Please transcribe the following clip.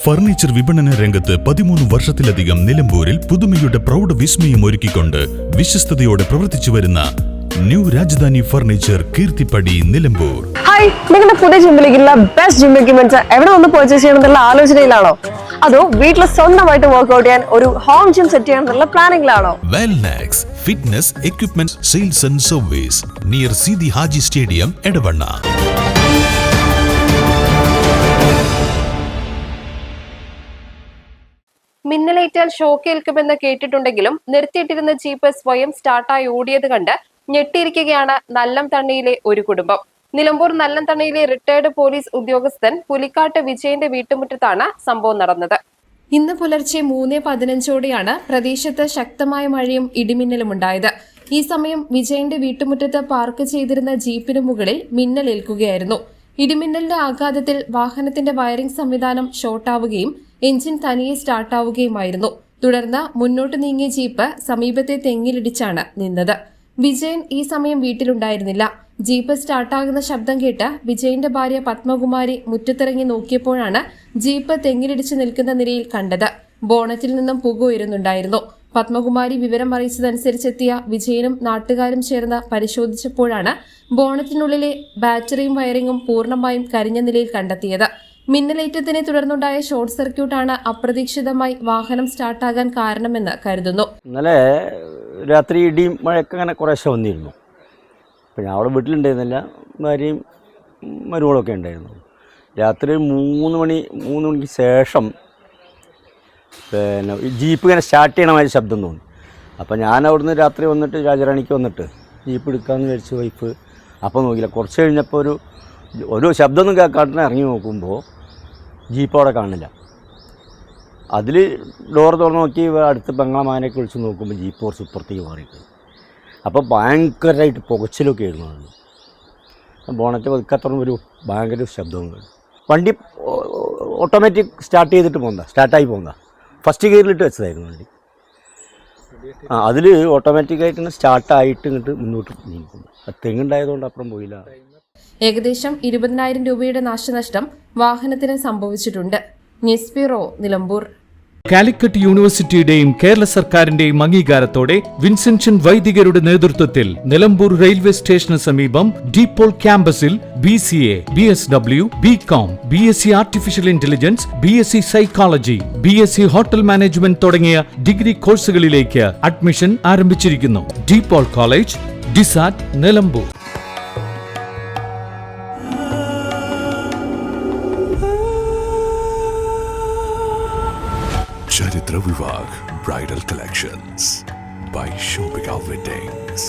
Furniture വിപണന രംഗത്ത് 13 വർഷത്തിലധികം നിലമ്പൂരിൽ പുതുമയുടെ പ്രൗഢ വിസ്മയം ഒരുക്കിക്കൊണ്ട് വിശ്വസ്തയോടെ പ്രവർത്തിച്ചു വരുന്ന new Rajadhani furniture Keerthippadi Nilambur. Hi, നിങ്ങളുടെ പുതിയ ജിമ്മിലേക്കുള്ള ബെസ്റ്റ് ജിം എക്യുപ്മെന്റ്സ് എവിടെ വന്ന് പർച്ചേസ് ചെയ്യണമെന്നുള്ള ആലോചനയിലാണോ? അതോ വീട്ടിൽ സ്വന്തമായിട്ട് വർക്ക്ഔട്ട് ചെയ്യാൻ ഒരു ഹോം ജിം സെറ്റ് ചെയ്യാനുള്ള പ്ലാനിംഗിലാണോ? Wellnex fitness equipment sales and service near Sidi Haji stadium Edavanna. മിന്നലേറ്റാൽ ഷോക്കേൽക്കുമെന്ന് കേട്ടിട്ടുണ്ടെങ്കിലും നിർത്തിയിട്ടിരുന്ന ജീപ്പ് സ്വയം സ്റ്റാർട്ടായി ഓടിയത് കണ്ട് ഞെട്ടിയിരിക്കുകയാണ് നല്ലംതണ്ണിയിലെ ഒരു കുടുംബം. നിലമ്പൂർ നല്ലംതണ്ണിയിലെ റിട്ടയർഡ് പോലീസ് ഉദ്യോഗസ്ഥൻ പുലിക്കാട്ട് വിജയന്റെ വീട്ടുമുറ്റത്താണ് സംഭവം നടന്നത്. ഇന്ന് പുലർച്ചെ 3:15 പ്രദേശത്ത് ശക്തമായ മഴയും ഇടിമിന്നലും ഉണ്ടായത്. ഈ സമയം വിജയന്റെ വീട്ടുമുറ്റത്ത് പാർക്ക് ചെയ്തിരുന്ന ജീപ്പിന് മുകളിൽ മിന്നലേൽക്കുകയായിരുന്നു. ഇടിമിന്നലിന്റെ ആഘാതത്തിൽ വാഹനത്തിന്റെ വയറിംഗ് സംവിധാനം ഷോർട്ടാവുകയും എഞ്ചിൻ തനിയെ സ്റ്റാർട്ടാവുകയുമായിരുന്നു. തുടർന്ന് മുന്നോട്ട് നീങ്ങിയ ജീപ്പ് സമീപത്തെ തെങ്ങിലിടിച്ചാണ് നിന്നത്. വിജയൻ ഈ സമയം വീട്ടിലുണ്ടായിരുന്നില്ല. ജീപ്പ് സ്റ്റാർട്ടാകുന്ന ശബ്ദം കേട്ട് വിജയന്റെ ഭാര്യ പത്മകുമാരി മുറ്റത്തിറങ്ങി നോക്കിയപ്പോഴാണ് ജീപ്പ് തെങ്ങിലിടിച്ച് നിൽക്കുന്ന നിലയിൽ കണ്ടത്. ബോണറ്റിൽ നിന്നും പുക ഉയരുന്നുണ്ടായിരുന്നു. പത്മകുമാരി വിവരം അറിയിച്ചതനുസരിച്ചെത്തിയ വിജയനും നാട്ടുകാരും ചേർന്ന് പരിശോധിച്ചപ്പോഴാണ് ബോണറ്റിനുള്ളിലെ ബാറ്ററിയും വയറിംഗും പൂർണ്ണമായും കരിഞ്ഞ നിലയിൽ കണ്ടെത്തിയത്. മിന്നലേറ്റത്തിനെ തുടർന്നുണ്ടായ ഷോർട്ട് സർക്യൂട്ടാണ് അപ്രതീക്ഷിതമായി വാഹനം സ്റ്റാർട്ടാകാൻ കാരണമെന്ന് കരുതുന്നു. ഇന്നലെ രാത്രി ഇടിയും മഴയൊക്കെ അങ്ങനെ കുറേശ്ശെ വന്നിരുന്നു. അപ്പോൾ ഞാൻ അവിടെ വീട്ടിലുണ്ടായിരുന്നില്ല, ഭാര്യയും മരുമകളൊക്കെ ഉണ്ടായിരുന്നു. രാത്രി 3 മണിക്ക് ശേഷം പിന്നെ ജീപ്പ് ഇങ്ങനെ സ്റ്റാർട്ട് ചെയ്യണമാതിരി ശബ്ദം തോന്നി. അപ്പോൾ ഞാൻ അവിടുന്ന് രാത്രി വന്നിട്ട് രാജറാണിക്ക് വന്നിട്ട് ജീപ്പ് എടുക്കാമെന്ന് വിചാരിച്ച് വൈഫ് അപ്പോൾ നോക്കിയില്ല. കുറച്ച് കഴിഞ്ഞപ്പോൾ ഒരു ശബ്ദമൊന്നും കേൾക്കാട്ടിന് ഇറങ്ങി നോക്കുമ്പോൾ ജീപ്പ് അവിടെ കാണില്ല. അതിൽ ഡോർ തുറന്ന് നോക്കി അടുത്ത് ബംഗ്ലാമാനൊക്കെ വിളിച്ച് നോക്കുമ്പോൾ ജീപ്പ് കുറച്ച് ഇപ്പുറത്തേക്ക് മാറിയിട്ട് അപ്പോൾ ഭയങ്കരമായിട്ട് പുകച്ചിലൊക്കെ ആയിരുന്നു. അത് ബോണറ്റ് പതുക്കെ തുറന്ന് ഒരു ഭയങ്കര ശബ്ദവും കേട്ടു. വണ്ടി ഓട്ടോമാറ്റിക് സ്റ്റാർട്ടായി പോകുന്ന ഫസ്റ്റ് ഗിയറിലിട്ട് വെച്ചതായിരുന്നു വണ്ടി. അതിൽ ഓട്ടോമാറ്റിക്കായിട്ട് സ്റ്റാർട്ടായിട്ട് ഇങ്ങോട്ട് മുന്നോട്ട് നീക്കുന്നു. അത് തെങ്ങുണ്ടായതുകൊണ്ട് അപ്പുറം പോയില്ല. ഏകദേശം 20,000 രൂപയുടെ നാശനഷ്ടം വാഹനത്തിന് സംഭവിച്ചിട്ടുണ്ട്. News bureau, Nilambur. കാലിക്കറ്റ് യൂണിവേഴ്സിറ്റിയുടെയും കേരള സർക്കാരിന്റെയും അംഗീകാരത്തോടെ വിൻസെൻഷൻ വൈദികരുടെ നേതൃത്വത്തിൽ നിലമ്പൂർ റെയിൽവേ സ്റ്റേഷന് സമീപം ഡീപോൾ ക്യാമ്പസിൽ BCA, BSW, BCom, BSc artificial intelligence, BSc psychology, BSc hotel management തുടങ്ങിയ ഡിഗ്രി കോഴ്സുകളിലേക്ക് അഡ്മിഷൻ ആരംഭിച്ചിരിക്കുന്നു. DePaul college, DiSAT, Nilambur. Charitra Vivag Bridal Collections by Shobhika Weddings.